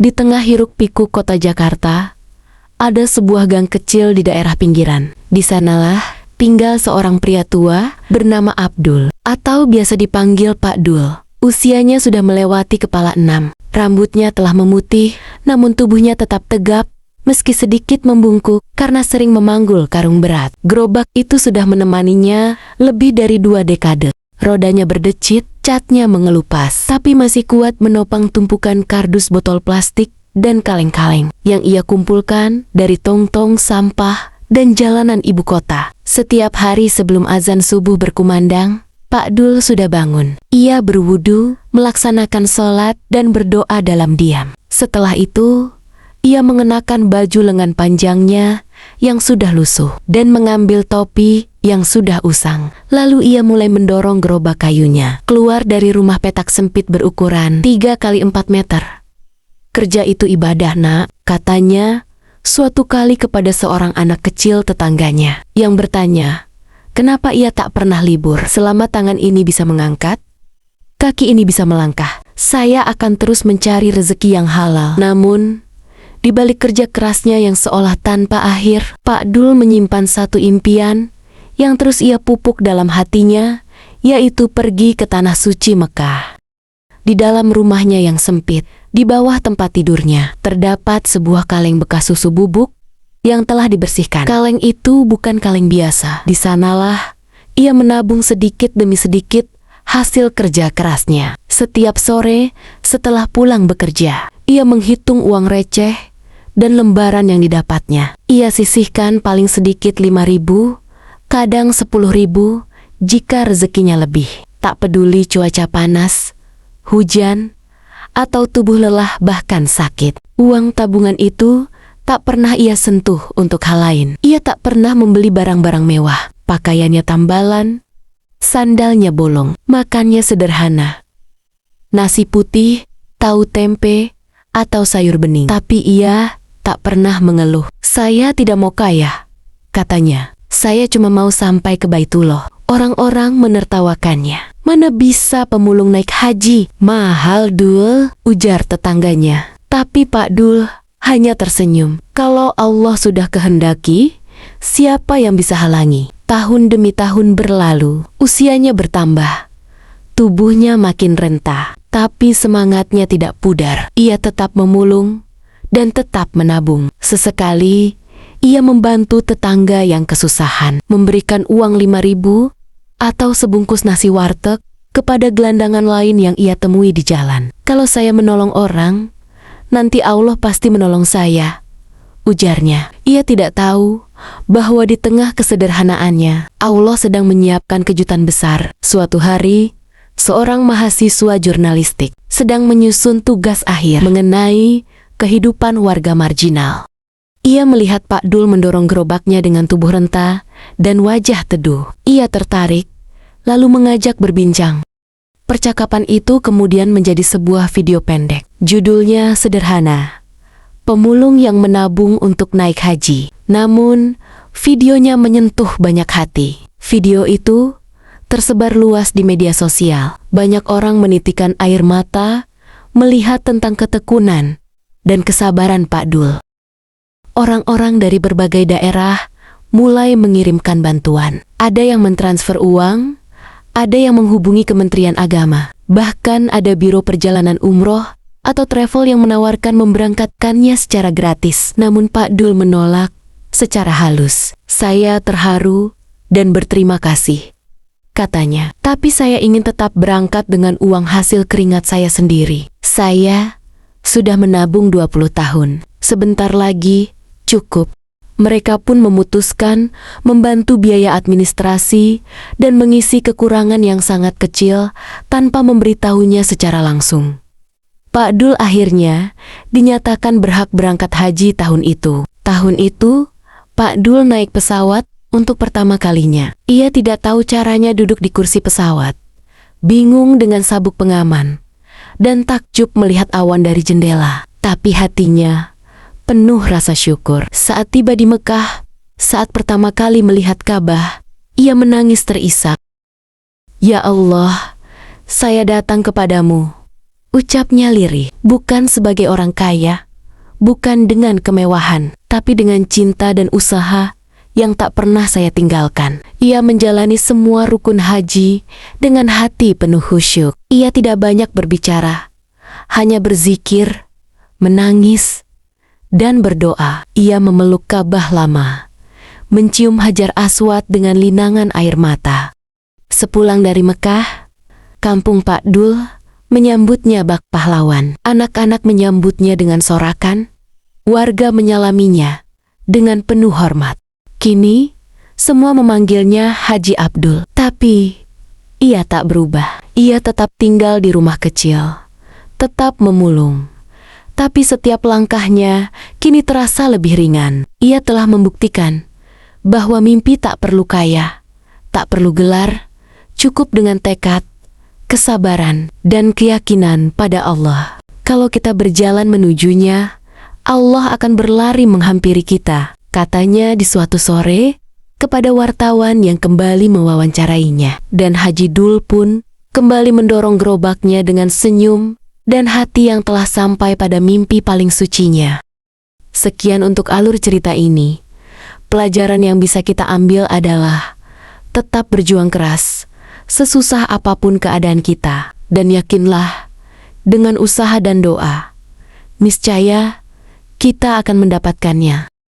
Di tengah hiruk-pikuk kota Jakarta, ada sebuah gang kecil di daerah pinggiran. Di sanalah tinggal seorang pria tua bernama Abdul, atau biasa dipanggil Pak Dul. Usianya sudah melewati kepala 6. Rambutnya telah memutih, namun tubuhnya tetap tegap, meski sedikit membungkuk karena sering memanggul karung berat. Gerobak itu sudah menemaninya lebih dari 2 dekade. Rodanya berdecit, catnya mengelupas, tapi masih kuat menopang tumpukan kardus botol plastik dan kaleng-kaleng yang ia kumpulkan dari tong-tong sampah dan jalanan ibu kota. Setiap hari sebelum azan subuh berkumandang, Pak Dul sudah bangun. Ia berwudu, melaksanakan sholat, dan berdoa dalam diam. Setelah itu, ia mengenakan baju lengan panjangnya yang sudah lusuh dan mengambil topi yang sudah usang. Lalu ia mulai mendorong gerobak kayunya keluar dari rumah petak sempit berukuran 3 kali 4 meter. Kerja itu ibadah, nak, katanya suatu kali kepada seorang anak kecil tetangganya yang bertanya, kenapa ia tak pernah libur? Selama tangan ini bisa mengangkat, kaki ini bisa melangkah, saya akan terus mencari rezeki yang halal. Namun, di balik kerja kerasnya yang seolah tanpa akhir, Pak Dul menyimpan satu impian yang terus ia pupuk dalam hatinya, yaitu pergi ke tanah suci Mekah. Di dalam rumahnya yang sempit, di bawah tempat tidurnya, terdapat sebuah kaleng bekas susu bubuk yang telah dibersihkan. Kaleng itu bukan kaleng biasa. Di sanalah ia menabung sedikit demi sedikit hasil kerja kerasnya. Setiap sore setelah pulang bekerja, ia menghitung uang receh dan lembaran yang didapatnya. Ia sisihkan paling sedikit 5.000, kadang 10.000 jika rezekinya lebih. Tak peduli cuaca panas, hujan, atau tubuh lelah bahkan sakit. Uang tabungan itu tak pernah ia sentuh untuk hal lain. Ia tak pernah membeli barang-barang mewah. Pakaiannya tambalan, sandalnya bolong, makannya sederhana. Nasi putih, tahu tempe, atau sayur bening. Tapi ia tak pernah mengeluh. Saya tidak mau kaya, katanya. Saya cuma mau sampai ke Baitullah. Orang-orang menertawakannya. Mana bisa pemulung naik haji? Mahal, Dul, ujar tetangganya. Tapi Pak Dul hanya tersenyum. Kalau Allah sudah kehendaki, siapa yang bisa halangi? Tahun demi tahun berlalu, usianya bertambah. Tubuhnya makin renta, tapi semangatnya tidak pudar. Ia tetap memulung dan tetap menabung. Sesekali, ia membantu tetangga yang kesusahan, memberikan uang 5.000 atau sebungkus nasi warteg kepada gelandangan lain yang ia temui di jalan. Kalau saya menolong orang, nanti Allah pasti menolong saya, ujarnya. Ia tidak tahu bahwa di tengah kesederhanaannya, Allah sedang menyiapkan kejutan besar. Suatu hari, seorang mahasiswa jurnalistik sedang menyusun tugas akhir mengenai kehidupan warga marginal. Ia melihat Pak Dul mendorong gerobaknya dengan tubuh renta dan wajah teduh. Ia tertarik, lalu mengajak berbincang. Percakapan itu kemudian menjadi sebuah video pendek. Judulnya sederhana, Pemulung yang menabung untuk naik haji. Namun, videonya menyentuh banyak hati. Video itu tersebar luas di media sosial. Banyak orang menitikan air mata melihat tentang ketekunan dan kesabaran Pak Dul. Orang-orang dari berbagai daerah mulai mengirimkan bantuan. Ada yang mentransfer uang, ada yang menghubungi Kementerian Agama. Bahkan ada biro perjalanan umroh atau travel yang menawarkan memberangkatkannya secara gratis. Namun Pak Dul menolak secara halus. Saya terharu dan berterima kasih, katanya. Tapi saya ingin tetap berangkat dengan uang hasil keringat saya sendiri. Saya sudah menabung 20 tahun. Sebentar lagi cukup. Mereka pun memutuskan membantu biaya administrasi dan mengisi kekurangan yang sangat kecil tanpa memberitahunya secara langsung. Pak Dul akhirnya dinyatakan berhak berangkat haji tahun itu. Tahun itu, Pak Dul naik pesawat untuk pertama kalinya. Ia tidak tahu caranya duduk di kursi pesawat, bingung dengan sabuk pengaman, dan takjub melihat awan dari jendela. Tapi hatinya penuh rasa syukur. Saat tiba di Mekah, saat pertama kali melihat Ka'bah, ia menangis terisak. Ya Allah, saya datang kepadamu Ucapnya lirih, bukan sebagai orang kaya, bukan dengan kemewahan, tapi dengan cinta dan usaha yang tak pernah saya tinggalkan. Ia menjalani semua rukun haji dengan hati penuh khusyuk. Ia tidak banyak berbicara, hanya berzikir, menangis, dan berdoa. Ia memeluk Ka'bah lama, mencium Hajar Aswad dengan linangan air mata. Sepulang dari Mekah, kampung Pak Dul menyambutnya bak pahlawan. Anak-anak menyambutnya dengan sorakan, warga menyalaminya dengan penuh hormat. Kini, semua memanggilnya Haji Abdul. Tapi, ia tak berubah. Ia tetap tinggal di rumah kecil, tetap memulung. Tapi setiap langkahnya kini terasa lebih ringan. Ia telah membuktikan bahwa mimpi tak perlu kaya, tak perlu gelar, cukup dengan tekad, kesabaran, dan keyakinan pada Allah. Kalau kita berjalan menujunya, Allah akan berlari menghampiri kita, katanya di suatu sore kepada wartawan yang kembali mewawancarainya. Dan Haji Dul pun kembali mendorong gerobaknya dengan senyum dan hati yang telah sampai pada mimpi paling sucinya. Sekian untuk alur cerita ini. Pelajaran yang bisa kita ambil adalah tetap berjuang keras, sesusah apapun keadaan kita. Dan yakinlah, dengan usaha dan doa, niscaya kita akan mendapatkannya.